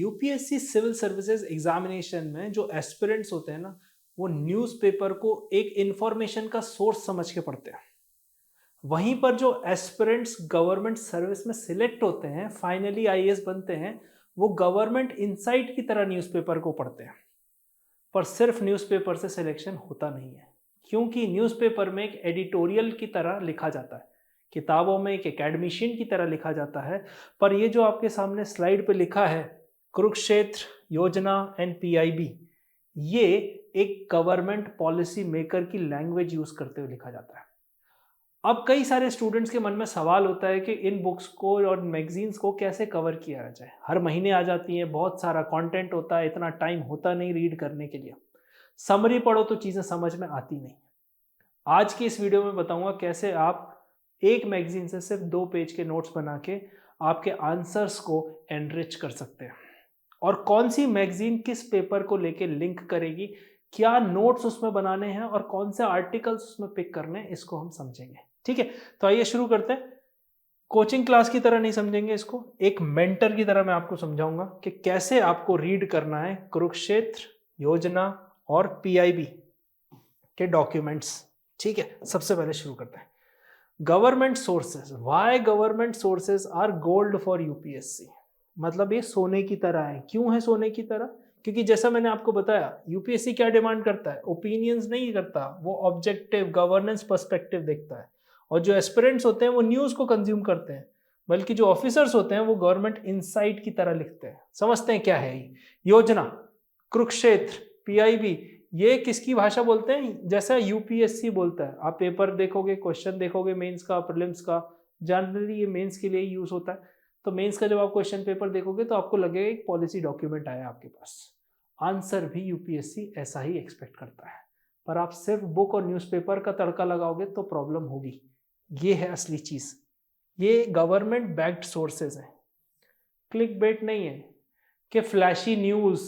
UPSC civil services examination में जो aspirants होते हैं ना, वो न्यूज़पेपर को एक इंफॉर्मेशन का सोर्स समझ के पढ़ते हैं। वहीं पर जो एस्पिरेंट्स गवर्नमेंट सर्विस में सिलेक्ट होते हैं, फाइनली आईएएस बनते हैं, वो गवर्नमेंट इनसाइट की तरह न्यूज़पेपर को पढ़ते हैं। पर सिर्फ न्यूज़पेपर से सिलेक्शन होता नहीं है, क्योंकि न्यूज़पेपर में एक एडिटोरियल की तरह लिखा जाता है, किताबों में एक एकेडमिशियन की तरह लिखा जाता है। पर ये जो आपके सामने स्लाइड पे लिखा है, कुरुक्षेत्र योजना एंड पीआईबी, ये एक गवर्नमेंट पॉलिसी मेकर की लैंग्वेज यूज करते हुए लिखा जाता है। अब कई सारे स्टूडेंट्स के मन में सवाल होता है कि इन बुक्स को और मैगजीन्स को कैसे कवर किया जाए। हर महीने आ जाती हैं, बहुत सारा कंटेंट होता है, इतना टाइम होता नहीं रीड करने के लिए। समरी पढ़ो तो चीज़ें समझ में आती नहीं। आज की इस वीडियो में बताऊंगा कैसे आप एक मैगजीन से सिर्फ 2 पेज के नोट्स बना के आपके आंसर्स को एनरिच कर सकते हैं, और कौन सी मैगजीन किस पेपर को लेके लिंक करेगी, क्या नोट्स उसमें बनाने हैं और कौन से आर्टिकल्स उसमें पिक करने हैं, इसको हम समझेंगे। ठीक है, तो आइए शुरू करते हैं। कोचिंग क्लास की तरह नहीं समझेंगे इसको, एक मेंटर की तरह मैं आपको समझाऊंगा कि कैसे आपको रीड करना है कुरुक्षेत्र योजना और पीआईबी के डॉक्यूमेंट्स। ठीक है, सबसे पहले शुरू करते हैं। Government sources, why government sources are gold for UPSC. मतलब ये सोने की तरह है। क्यों है सोने की तरह? क्योंकि जैसा मैंने आपको बताया, यूपीएससी क्या डिमांड करता है, ओपिनियंस नहीं करता, वो ऑब्जेक्टिव गवर्नेंस पर्सपेक्टिव देखता है। और जो एस्पिरेंट्स होते हैं वो न्यूज को कंज्यूम करते हैं, बल्कि जो ऑफिसर्स होते हैं वो गवर्नमेंट इनसाइट की तरह लिखते हैं, समझते हैं क्या है ये योजना, कुरुक्षेत्र, पीआईबी। ये किसकी भाषा बोलते हैं? जैसा यूपीएससी बोलता है। आप पेपर देखोगे, क्वेश्चन देखोगे मेंस का, प्रीलिम्स का, जनरली ये मेंस के लिए ही यूज होता है। तो मेंस का जब आप क्वेश्चन पेपर देखोगे तो आपको लगेगा एक पॉलिसी डॉक्यूमेंट आया आपके पास। आंसर भी यूपीएससी ऐसा ही एक्सपेक्ट करता है। पर आप सिर्फ बुक और न्यूज़पेपर का तड़का लगाओगे तो प्रॉब्लम होगी। ये है असली चीज। ये गवर्नमेंट बैक्ड सोर्सेज है, क्लिक बेट नहीं है कि फ्लैशी न्यूज,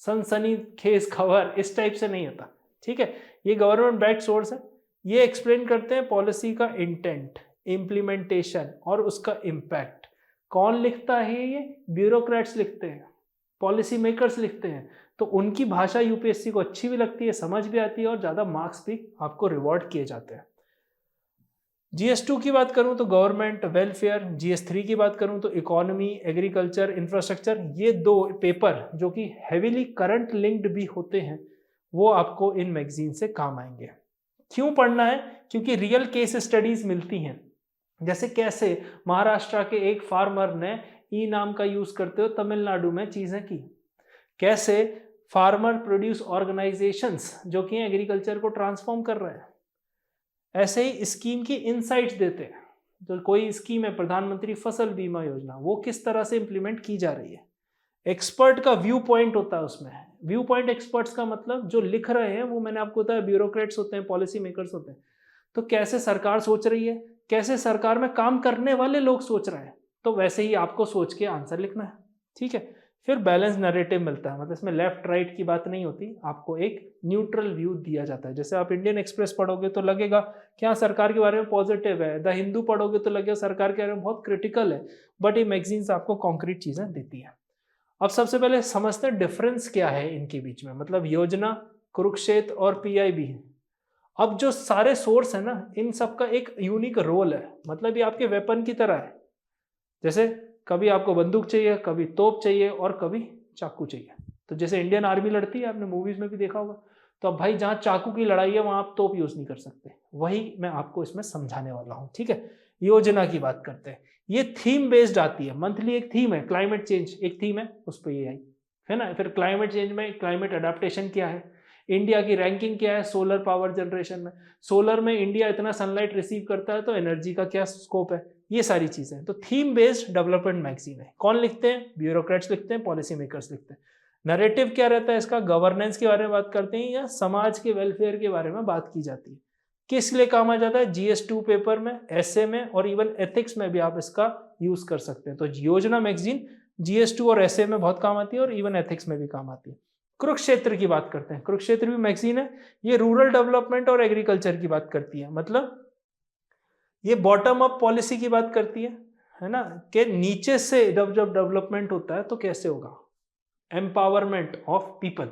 सनसनीखेज खबर इस टाइप से नहीं होता। ठीक है, ये गवर्नमेंट बैक्ड सोर्स है। ये एक्सप्लेन करते हैं पॉलिसी का इंटेंट, इम्प्लीमेंटेशन और उसका इम्पैक्ट। कौन लिखता है? ये ब्यूरोक्रेट्स लिखते हैं, पॉलिसी मेकर्स लिखते हैं। तो उनकी भाषा यूपीएससी को अच्छी भी लगती है, समझ भी आती है, और ज़्यादा मार्क्स भी आपको रिवॉर्ड किए जाते हैं। GS2 की बात करूं तो गवर्नमेंट वेलफेयर, GS3 की बात करूं तो इकोनॉमी, एग्रीकल्चर, इंफ्रास्ट्रक्चर। ये 2 पेपर जो कि हेविली करंट लिंक्ड भी होते हैं, वो आपको इन मैगजीन से काम आएंगे। क्यों पढ़ना है? क्योंकि रियल केस स्टडीज मिलती हैं। जैसे कैसे महाराष्ट्र के एक फार्मर ने ई नाम का यूज करते हुए तमिलनाडु में चीजें की, कैसे फार्मर प्रोड्यूस ऑर्गेनाइजेशंस जो कि एग्रीकल्चर को ट्रांसफॉर्म कर रहे हैं। ऐसे ही स्कीम की इनसाइट्स देते हैं। जो कोई स्कीम है, प्रधानमंत्री फसल बीमा योजना, वो किस तरह से इंप्लीमेंट की जा रही है। एक्सपर्ट का व्यू पॉइंट होता है उसमें। व्यू पॉइंट एक्सपर्ट्स का मतलब जो लिख रहे हैं वो मैंने आपको बताया ब्यूरोक्रेट्स होते हैं, पॉलिसी मेकर्स होते हैं। तो कैसे सरकार सोच रही है, कैसे सरकार में काम करने वाले लोग सोच रहे हैं, तो वैसे ही आपको सोच के आंसर लिखना है। ठीक है, फिर बैलेंस नैरेटिव मिलता है। मतलब इसमें लेफ्ट राइट की बात नहीं होती, आपको एक न्यूट्रल व्यू दिया जाता है। जैसे आप इंडियन एक्सप्रेस पढ़ोगे तो लगेगा कि हाँ सरकार के बारे में पॉजिटिव है, द हिंदू पढ़ोगे तो लगेगा सरकार के बारे में बहुत क्रिटिकल है। बट ये मैगजीन्स आपको कॉन्क्रीट चीजें देती है। अब सबसे पहले समझते हैं डिफरेंस क्या है इनके बीच में, मतलब योजना, कुरुक्षेत्र और पीआईबी। अब जो सारे सोर्स है ना, इन सब का एक यूनिक रोल है। मतलब ये आपके वेपन की तरह है। जैसे कभी आपको बंदूक चाहिए, कभी तोप चाहिए और कभी चाकू चाहिए। तो जैसे इंडियन आर्मी लड़ती है, आपने मूवीज में भी देखा होगा। तो अब भाई जहां चाकू की लड़ाई है वहां आप तोप यूज नहीं कर सकते। वही मैं आपको इसमें समझाने वाला हूं। ठीक है, योजना की बात करते हैं। ये थीम बेस्ड आती है, मंथली एक थीम है, क्लाइमेट चेंज एक थीम है, उस पर ये आई है ना। फिर क्लाइमेट चेंज में क्लाइमेट अडेप्टेशन क्या है, इंडिया की रैंकिंग क्या है सोलर पावर जनरेशन में, सोलर में इंडिया इतना सनलाइट रिसीव करता है तो एनर्जी का क्या स्कोप है, ये सारी चीजें। तो थीम बेस्ड डेवलपमेंट मैगजीन है। कौन लिखते हैं? ब्यूरोक्रेट्स लिखते हैं, पॉलिसी मेकर्स लिखते हैं। नैरेटिव क्या रहता है इसका? गवर्नेंस के बारे में बात करते हैं या समाज के वेलफेयर के बारे में बात की जाती है। किस लिए काम आ जाता है? GS2 पेपर में, एसए में और इवन एथिक्स में भी आप इसका यूज कर सकते हैं। तो योजना मैगजीन GS2 और एसए में बहुत काम आती है और इवन एथिक्स में भी काम आती है। कुरुक्षेत्र की बात करते हैं। कुरुक्षेत्र भी मैगजीन है, ये रूरल डेवलपमेंट और एग्रीकल्चर की बात करती है। मतलब ये बॉटम अप पॉलिसी की बात करती है ना, कि नीचे से जब जब डेवलपमेंट होता है तो कैसे होगा। Empowerment of people.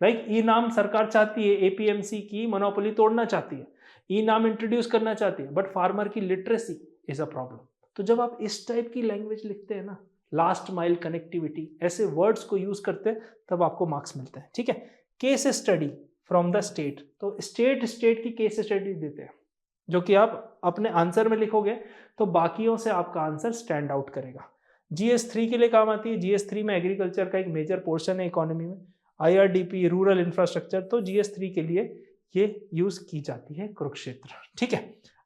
लाइक ई नाम सरकार चाहती है एपीएमसी की मोनोपोली तोड़ना चाहती है, ई नाम इंट्रोड्यूस करना चाहती है, बट फार्मर की लिटरेसी इज अ प्रॉब्लम। तो जब आप इस टाइप की लैंग्वेज लिखते हैं ना, लास्ट माइल कनेक्टिविटी, ऐसे वर्ड्स को यूज करते हैं, तब आपको मार्क्स मिलते हैं। ठीक है, case study from the state, तो स्टेट की केस स्टडी देते हैं जो कि आप अपने आंसर में लिखोगे तो बाकियों से आपका आंसर स्टैंड आउट करेगा। GS3 के लिए काम आती है। GS3 में एग्रीकल्चर का एक मेजर पोर्शन है इकोनॉमी में, IRDP रूरल इंफ्रास्ट्रक्चर, तो GS3 के लिए ये यूज की जाती है कुरुक्षेत्र। ठीक है,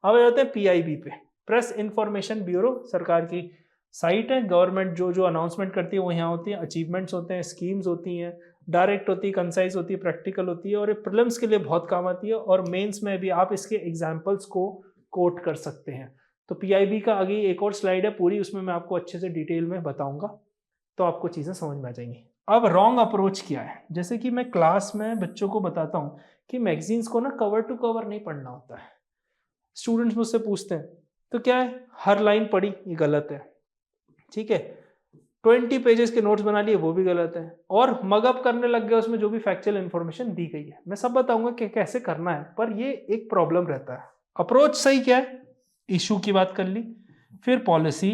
अब आ जाते हैं PIB पे, प्रेस इंफॉर्मेशन ब्यूरो, सरकार की साइट है। गवर्नमेंट जो जो अनाउंसमेंट करती है वो यहाँ होती है, अचीवमेंट्स होते हैं, स्कीम्स होती हैं, डायरेक्ट होती है, कंसाइज होती है, प्रैक्टिकल होती है, और ये प्रीलिम्स के लिए बहुत काम आती है, और मेंस में भी आप इसके एग्जांपल्स को कोट कर सकते हैं। तो PIB का आगे एक और स्लाइड है पूरी, उसमें मैं आपको अच्छे से डिटेल में बताऊंगा, तो आपको चीज़ें समझ में आ जाएंगी। अब रॉन्ग अप्रोच क्या है, जैसे कि मैं क्लास में बच्चों को बताता हूँ कि मैगजीन्स को ना कवर टू कवर नहीं पढ़ना होता है। स्टूडेंट्स मुझसे पूछते हैं तो क्या है, हर लाइन पढ़ी, ये गलत है। ठीक है, 20 पेजेस के नोट्स बना लिए, वो भी गलत है, और मगअप करने लग गए उसमें जो भी फैक्चुअल इंफॉर्मेशन दी गई है। मैं सब बताऊंगा कि कैसे करना है, पर ये एक प्रॉब्लम रहता है। अप्रोच सही क्या है, इशू की बात कर ली, फिर पॉलिसी,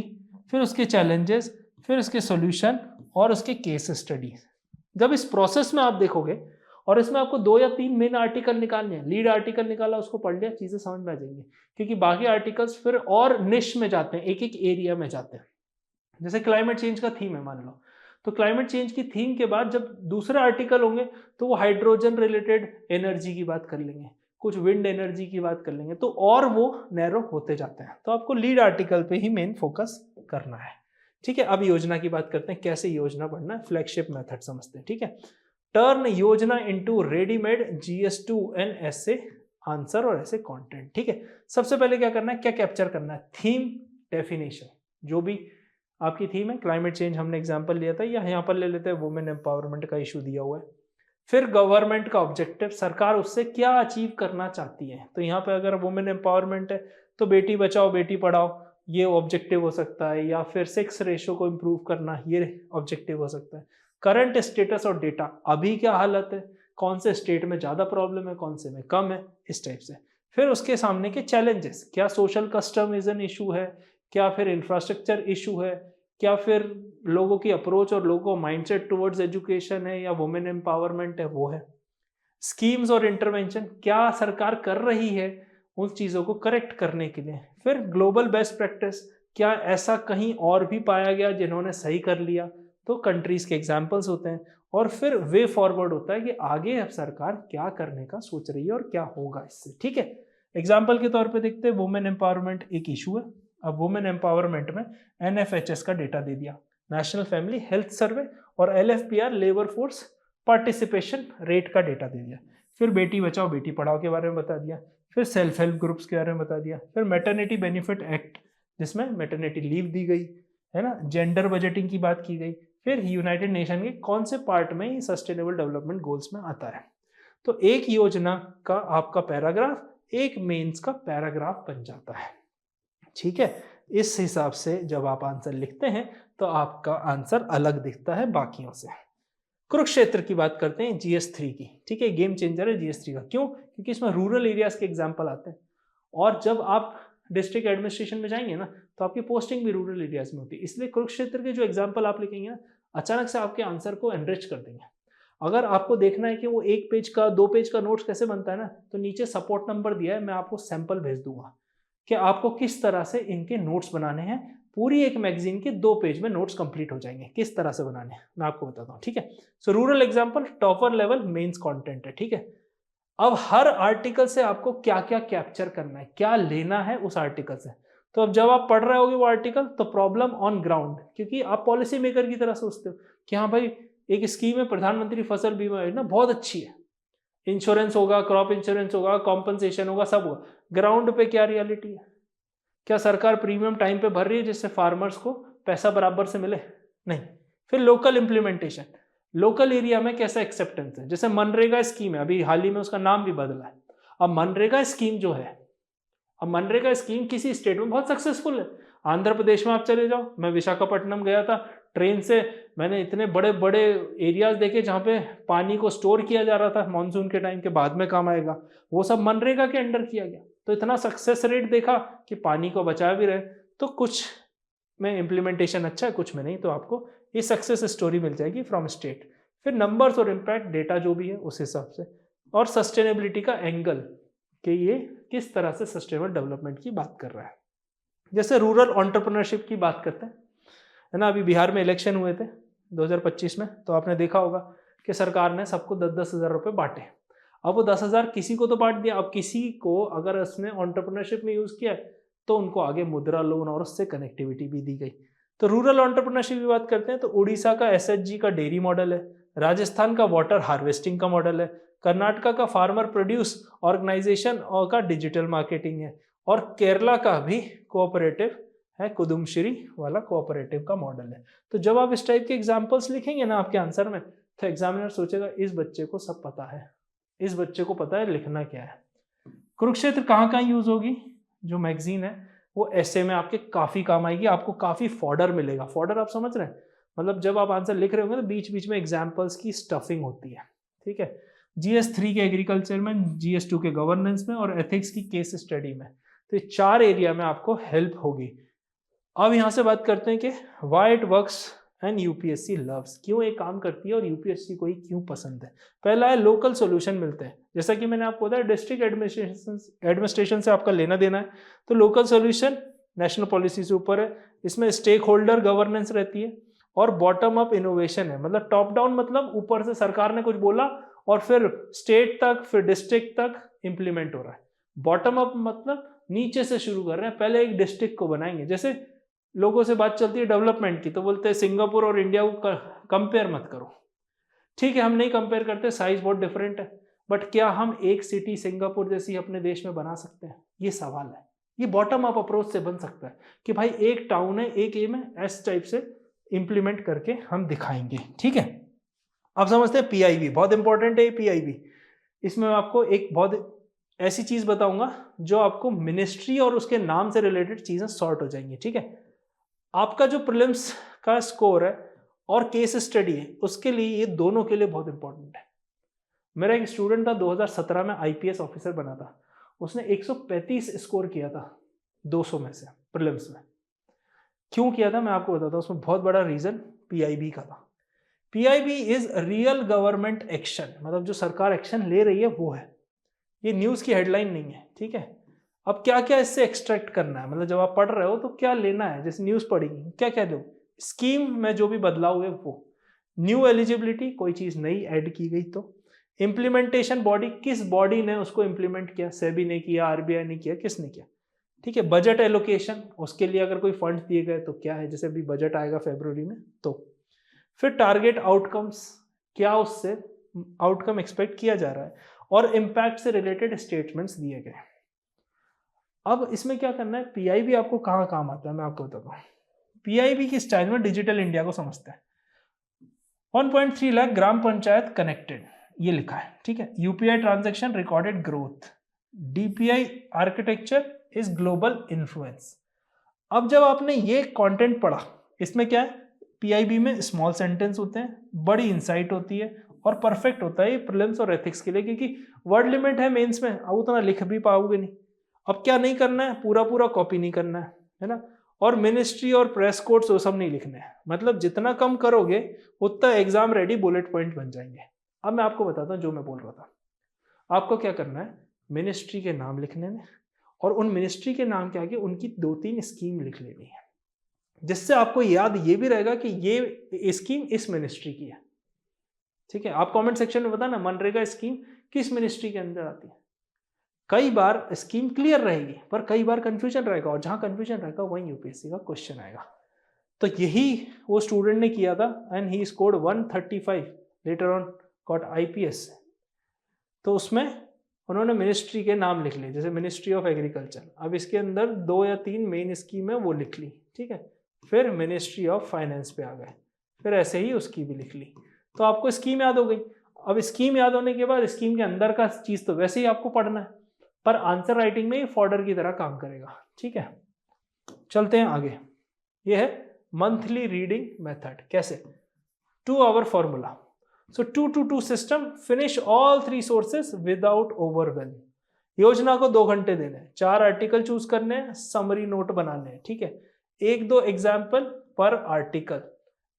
फिर उसके चैलेंजेस, फिर उसके सॉल्यूशन, और उसके केस स्टडीज। जब इस प्रोसेस में आप देखोगे, और इसमें आपको 2 या 3 मेन आर्टिकल निकालने हैं, लीड आर्टिकल निकाला, उसको पढ़ लिया, चीजें समझ में आ जाएंगी, क्योंकि बाकी आर्टिकल्स फिर और निश में जाते हैं, एक एक एरिया में जाते हैं। जैसे क्लाइमेट चेंज का थीम है मान लो, तो क्लाइमेट चेंज की थीम के बाद जब दूसरे आर्टिकल होंगे तो वो हाइड्रोजन रिलेटेड एनर्जी की बात कर लेंगे, कुछ विंड एनर्जी की बात कर लेंगे, तो और वो नैरो होते जाते हैं। तो आपको लीड आर्टिकल पे ही मेन फोकस करना है। ठीक है, अब योजना की बात करते हैं, कैसे योजना पढ़ना है, फ्लैगशिप मेथड समझते हैं। ठीक है, टर्न योजना इनटू रेडीमेड GS2 एंड ऐसे आंसर और ऐसे कंटेंट। ठीक है, सबसे पहले क्या करना है, क्या कैप्चर करना है, थीम, डेफिनेशन, जो भी आपकी थीम है। क्लाइमेट चेंज हमने एग्जांपल लिया था, या यहाँ पर ले लेते हैं वुमेन एम्पावरमेंट का इशू दिया हुआ है। फिर गवर्नमेंट का ऑब्जेक्टिव, सरकार उससे क्या अचीव करना चाहती है। तो यहाँ पे अगर वुमेन एम्पावरमेंट है तो बेटी बचाओ बेटी पढ़ाओ, ये ऑब्जेक्टिव हो सकता है, या फिर सेक्स रेशो को इम्प्रूव करना, ये ऑब्जेक्टिव हो सकता है। करंट स्टेटस और डेटा, अभी क्या हालत है, कौन से स्टेट में ज़्यादा प्रॉब्लम है, कौन से में कम है, इस टाइप से। फिर उसके सामने के चैलेंजेस, क्या सोशल कस्टमिज्म इशू है, क्या फिर इंफ्रास्ट्रक्चर इशू है, क्या फिर लोगों की अप्रोच और लोगों का माइंडसेट टुवर्ड्स एजुकेशन है, या वुमेन एम्पावरमेंट है, वो है। स्कीम्स और इंटरवेंशन, क्या सरकार कर रही है उन चीज़ों को करेक्ट करने के लिए। फिर ग्लोबल बेस्ट प्रैक्टिस, क्या ऐसा कहीं और भी पाया गया जिन्होंने सही कर लिया, तो कंट्रीज के एग्जाम्पल्स होते हैं। और फिर वे फॉरवर्ड होता है कि आगे अब सरकार क्या करने का सोच रही है और क्या होगा इससे। ठीक है, एग्जाम्पल के तौर पे देखते हैं, वुमेन एम्पावरमेंट एक इशू है। अब वुमेन एम्पावरमेंट में NFHS का डेटा दे दिया, नेशनल फैमिली हेल्थ सर्वे, और LFPR labour force participation rate का डेटा दे दिया। फिर बेटी बचाओ बेटी पढ़ाओ के बारे में बता दिया, फिर सेल्फ हेल्प ग्रुप्स के बारे में बता दिया, फिर मैटरनिटी बेनिफिट एक्ट जिसमें मैटरनिटी लीव दी गई है ना, जेंडर बजटिंग की बात की गई, फिर यूनाइटेड नेशन के कौन से पार्ट में ही सस्टेनेबल डेवलपमेंट गोल्स में आता है। तो एक योजना का आपका पैराग्राफ एक मेंस का पैराग्राफ बन जाता है। ठीक है, इस हिसाब से जब आप आंसर लिखते हैं तो आपका आंसर अलग दिखता है बाकियों से। कुरुक्षेत्र की बात करते हैं GS3 की। ठीक है, गेम चेंजर है GS3 का, क्यों, क्योंकि इसमें रूरल एरियाज के एग्जाम्पल आते हैं, और जब आप डिस्ट्रिक्ट एडमिनिस्ट्रेशन में जाएंगे ना तो आपकी पोस्टिंग भी रूरल एरियाज में होती है, इसलिए कुरुक्षेत्र के जो एग्जाम्पल आप लिखेंगे ना अचानक से आपके आंसर को एनरिच कर देंगे। अगर आपको देखना है कि वो 1 पेज का 2 पेज का नोट्स कैसे बनता है ना, तो नीचे सपोर्ट नंबर दिया है, मैं आपको सैंपल भेज दूंगा कि आपको किस तरह से इनके नोट्स बनाने हैं। पूरी एक मैगजीन के 2 पेज में नोट्स कंप्लीट हो जाएंगे, किस तरह से बनाने हैं मैं आपको बताता हूँ। ठीक है, so rural example topper level mains content है। ठीक है, अब हर आर्टिकल से आपको क्या क्या कैप्चर करना है, क्या लेना है उस आर्टिकल से। तो अब जब आप पढ़ रहे होगे वो आर्टिकल, तो प्रॉब्लम ऑन ग्राउंड, क्योंकि आप पॉलिसी मेकर की तरह सोचते हो कि हाँ भाई एक स्कीम है प्रधानमंत्री फसल बीमा योजना, बहुत अच्छी है, इंश्योरेंस होगा, क्रॉप इंश्योरेंस होगा, कॉम्पनसेशन होगा, सब होगा। ग्राउंड पे क्या रियलिटी है, क्या सरकार प्रीमियम टाइम पे भर रही है जिससे फार्मर्स को पैसा बराबर से मिले, नहीं। फिर लोकल इंप्लीमेंटेशन, लोकल एरिया में कैसा एक्सेप्टेंस है, जैसे मनरेगा स्कीम है, अभी हाल ही में उसका नाम भी बदला है। अब मनरेगा स्कीम जो है, अब मनरेगा स्कीम किसी स्टेट में बहुत सक्सेसफुल है, आंध्र प्रदेश में आप चले जाओ, मैं विशाखापट्टनम गया था, ट्रेन से मैंने इतने बड़े बड़े एरियाज देखे जहाँ पे पानी को स्टोर किया जा रहा था मानसून के टाइम के बाद में काम आएगा, वो सब मनरेगा के अंडर किया गया। तो इतना सक्सेस रेट देखा कि पानी को बचा भी रहे। तो कुछ में इम्प्लीमेंटेशन अच्छा है, कुछ में नहीं, तो आपको ये सक्सेस स्टोरी मिल जाएगी फ्रॉम स्टेट। फिर नंबर्स और इम्पैक्ट डेटा जो भी है उस हिसाब से, और सस्टेनेबिलिटी का एंगल कि ये किस तरह से सस्टेनेबल डेवलपमेंट की बात कर रहा है। जैसे रूरल एंटरप्रेन्योरशिप की बात करते हैं, है ना, अभी बिहार में इलेक्शन हुए थे 2025 में, तो आपने देखा होगा कि सरकार ने सबको 10-10 हज़ार रुपये बांटे। अब वो 10 हज़ार किसी को तो बांट दिया, अब किसी को अगर उसने एंटरप्रेन्योरशिप में यूज़ किया तो उनको आगे मुद्रा लोन और उससे कनेक्टिविटी भी दी गई। तो रूरल एंटरप्रेन्योरशिप की बात करते हैं तो उड़ीसा का एसएचजी का डेयरी मॉडल है, राजस्थान का वाटर हार्वेस्टिंग का मॉडल है, कर्नाटका का फार्मर प्रोड्यूस ऑर्गेनाइजेशन और का डिजिटल मार्केटिंग है, और केरला का भी कोऑपरेटिव है, कुदुमश्री वाला कोऑपरेटिव का मॉडल है। तो जब आप इस टाइप के एग्जांपल्स लिखेंगे ना आपके आंसर में, तो एग्जामिनर सोचेगा इस बच्चे को सब पता है, इस बच्चे को पता है लिखना क्या है। कुरुक्षेत्र कहाँ कहाँ यूज होगी, जो मैगजीन है वो ऐसे में आपके काफी काम आएगी, आपको काफी फॉर्डर मिलेगा। फॉर्डर आप समझ रहे हैं, मतलब जब आप आंसर लिख रहे होंगे तो बीच बीच में एग्जाम्पल्स की स्टफिंग होती है, ठीक है। GS3 के एग्रीकल्चर में, GS2 के गवर्नेंस में और एथिक्स की केस स्टडी में, तो ये 4 एरिया में आपको हेल्प होगी। अब यहाँ से बात करते हैं कि why it works and UPSC loves, क्यों ये काम करती है और यूपीएससी को ही क्यों पसंद है। पहला है लोकल सोल्यूशन मिलते हैं, जैसा कि मैंने आपको बताया डिस्ट्रिक्ट एडमिनिस्ट्रेशन से आपका लेना देना है, तो लोकल सोल्यूशन नेशनल पॉलिसी से ऊपर है, इसमें स्टेक होल्डर गवर्नेंस रहती है, और बॉटम अप इनोवेशन है, मतलब टॉप डाउन मतलब ऊपर से सरकार ने कुछ बोला और फिर स्टेट तक फिर डिस्ट्रिक्ट तक इंप्लीमेंट हो रहा है। बॉटम अप मतलब नीचे से शुरू कर रहे हैं, पहले एक डिस्ट्रिक्ट को बनाएंगे। जैसे लोगों से बात चलती है डेवलपमेंट की, तो बोलते हैं सिंगापुर और इंडिया को कंपेयर मत करो। ठीक है, हम नहीं कंपेयर करते, साइज बहुत डिफरेंट है, बट क्या हम एक सिटी सिंगापुर जैसी अपने देश में बना सकते हैं, ये सवाल है। ये बॉटम अप अप्रोच से बन सकता है कि भाई एक टाउन है, एक एम है, इस टाइप से इंप्लीमेंट करके हम दिखाएंगे, ठीक है। आप समझते हैं PIB बहुत इंपॉर्टेंट है। PIB इसमें मैं आपको एक बहुत ऐसी चीज बताऊंगा जो आपको मिनिस्ट्री और उसके नाम से रिलेटेड चीजें सॉर्ट हो जाएंगी, ठीक है। आपका जो प्रीलिम्स का स्कोर है और केस स्टडी है, उसके लिए ये दोनों के लिए बहुत इंपॉर्टेंट है। मेरा एक स्टूडेंट था 2017 में IPS ऑफिसर बना था, उसने 135 स्कोर किया था 200 में से प्रीलिम्स में। क्यों किया था मैं आपको बताता हूँ, उसमें बहुत बड़ा रीजन PIB का था। PIB is real government action, मतलब जो सरकार एक्शन ले रही है वो है, ये न्यूज की हेडलाइन नहीं है, ठीक है। अब क्या क्या इससे एक्सट्रैक्ट करना है, मतलब जब आप पढ़ रहे हो तो क्या लेना है, जैसे न्यूज पढ़ेगी क्या क्या लो, स्कीम में जो भी बदलाव हुए वो, न्यू एलिजिबिलिटी कोई चीज नई ऐड की गई, तो इम्प्लीमेंटेशन बॉडी किस बॉडी ने उसको इम्प्लीमेंट किया, सेबी ने किया, RBI ने किया, किसने किया, ठीक है। बजट एलोकेशन, उसके लिए अगर कोई फंड दिए गए तो क्या है, जैसे अभी बजट आएगा फरवरी में, तो फिर टारगेट आउटकम्स, क्या उससे आउटकम एक्सपेक्ट किया जा रहा है, और इम्पैक्ट से रिलेटेड स्टेटमेंट्स दिए गए। अब इसमें क्या करना है, PIB आपको कहाँ काम आता है मैं आपको बताता हूँ। PIB की स्टाइल में डिजिटल इंडिया को समझते हैं। 1.3 लाख ग्राम पंचायत कनेक्टेड, ये लिखा है, ठीक है। UPI transaction recorded growth, DPI architecture is global influence. अब जब आपने ये कंटेंट पढ़ा, इसमें क्या है, PIB में स्मॉल सेंटेंस होते हैं, बड़ी इंसाइट होती है और परफेक्ट होता है ये प्रीलिम्स और एथिक्स के लिए, क्योंकि वर्ड लिमिट है मेंस में, अब उतना लिख भी पाओगे नहीं। अब क्या नहीं करना है, पूरा पूरा कॉपी नहीं करना है ना, और मिनिस्ट्री और प्रेस कोड्स वो सब नहीं लिखने हैं, मतलब जितना कम करोगे उतना एग्जाम रेडी बुलेट पॉइंट बन जाएंगे। अब मैं आपको बताता हूँ जो मैं बोल रहा था, आपको क्या करना है, मिनिस्ट्री के नाम लिखने में, और उन मिनिस्ट्री के नाम के आगे उनकी 2-3 स्कीम लिख लेनी है, जिससे आपको याद ये भी रहेगा कि ये स्कीम इस मिनिस्ट्री की है, ठीक है। आप कमेंट सेक्शन में बताना मनरेगा स्कीम किस मिनिस्ट्री के अंदर आती है। कई बार स्कीम क्लियर रहेगी पर कई बार कंफ्यूजन रहेगा, और जहां कंफ्यूजन रहेगा वहीं UPSC का क्वेश्चन आएगा। तो यही वो स्टूडेंट ने किया था, and he scored 135, later on got IPS। तो उसमें उन्होंने मिनिस्ट्री के नाम लिख लिए, जैसे मिनिस्ट्री ऑफ एग्रीकल्चर, अब इसके अंदर 2 या 3 मेन स्कीम है वो लिख ली, ठीक है। फिर मिनिस्ट्री ऑफ फाइनेंस पे आ गए, फिर ऐसे ही उसकी भी लिख ली, तो आपको स्कीम याद हो गई। अब स्कीम याद होने के बाद स्कीम के अंदर का चीज तो वैसे ही आपको पढ़ना है, पर आंसर राइटिंग में ये फॉर्डर की तरह काम करेगा, ठीक है। चलते हैं आगे, ये है मंथली रीडिंग मेथड। कैसे? 2 hour formula. So 2-2-2 system, finish all 3 sources without overwhelm. योजना को 2 घंटे देने हैं, 4 आर्टिकल चूज करने हैं, समरी नोट बनाने हैं, ठीक है, 1-2 एग्जाम्पल पर आर्टिकल,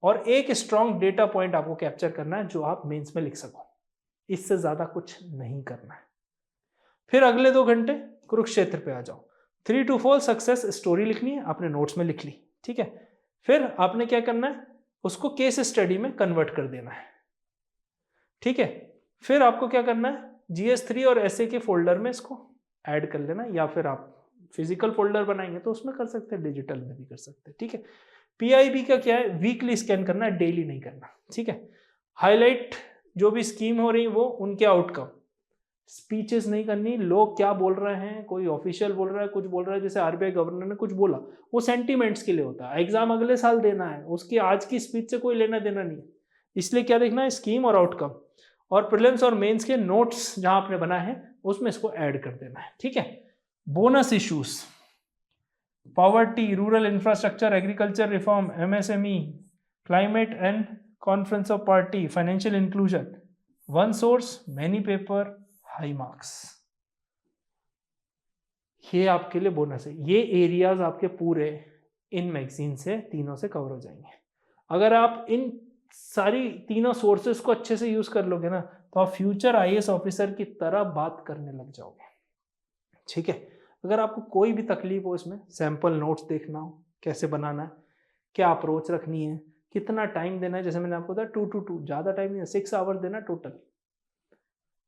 और एक स्ट्रॉन्ग डेटा पॉइंट आपको कैप्चर करना है जो आप मेंस में लिख सको। इससे ज्यादा कुछ नहीं करना है। फिर अगले 2 घंटे कुरुक्षेत्र पे आ जाओ। 3 to 4 सक्सेस स्टोरी लिखनी है, आपने नोट्स में लिख ली, ठीक है। फिर आपने क्या करना है, उसको केस स्टडी में कन्वर्ट कर देना है, ठीक है। फिर आपको क्या करना है, GS3 और SA के फोल्डर में इसको ऐड कर लेना, या फिर आप फिजिकल फोल्डर बनाएंगे तो उसमें कर सकते हैं, डिजिटल में भी कर सकते हैं, ठीक है। PIB का क्या है, वीकली स्कैन करना है, डेली नहीं करना, ठीक है। हाईलाइट जो भी स्कीम हो रही है वो उनके आउटकम, स्पीचेस नहीं करनी, लोग क्या बोल रहे हैं, कोई ऑफिशियल बोल रहा है, कुछ बोल रहा है, जैसे RBI गवर्नर ने कुछ बोला, वो सेंटीमेंट्स के लिए होता है, एग्जाम अगले साल देना है, उसकी आज की स्पीच से कोई लेना देना नहीं है। इसलिए क्या देखना है, स्कीम और आउटकम, और प्रीलिम्स और मेंस के नोट्स जहां आपने बनाए हैं उसमें इसको ऐड कर देना है, ठीक है। Bonus issues, poverty, rural infrastructure, agriculture reform, MSME, climate and conference of party, financial inclusion, 1 source, many paper, high marks. ये आपके लिए बोनस है। ये एरियाज आपके पूरे इन मैगजीन से तीनों से कवर हो जाएंगे। अगर आप इन सारी तीनों सोर्सेस को अच्छे से यूज कर लोगे ना, तो आप फ्यूचर IAS ऑफिसर की तरह बात करने लग जाओगे, ठीक है। अगर आपको कोई भी तकलीफ हो इसमें, सैंपल नोट्स देखना हो, कैसे बनाना है, क्या अप्रोच रखनी है, कितना टाइम देना है, जैसे मैंने आपको बताया 2-2-2, ज़्यादा टाइम नहीं है, 6 आवर्स देना टोटल,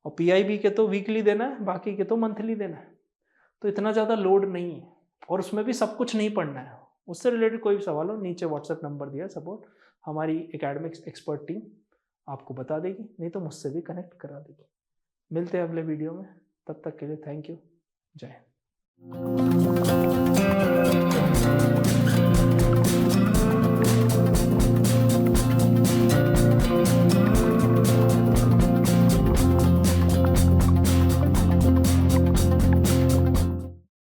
और PIB के तो वीकली देना है, बाकी के तो मंथली देना है, तो इतना ज़्यादा लोड नहीं है, और उसमें भी सब कुछ नहीं पढ़ना है। उससे रिलेटेड कोई भी सवाल हो, नीचे व्हाट्सएप नंबर दिया सपोर्ट, हमारी एकेडमिक्स एक्सपर्ट टीम आपको बता देगी, नहीं तो मुझसे भी कनेक्ट करा देगी। मिलते हैं अगले वीडियो में, तब तक के लिए थैंक यू, जय हिंद।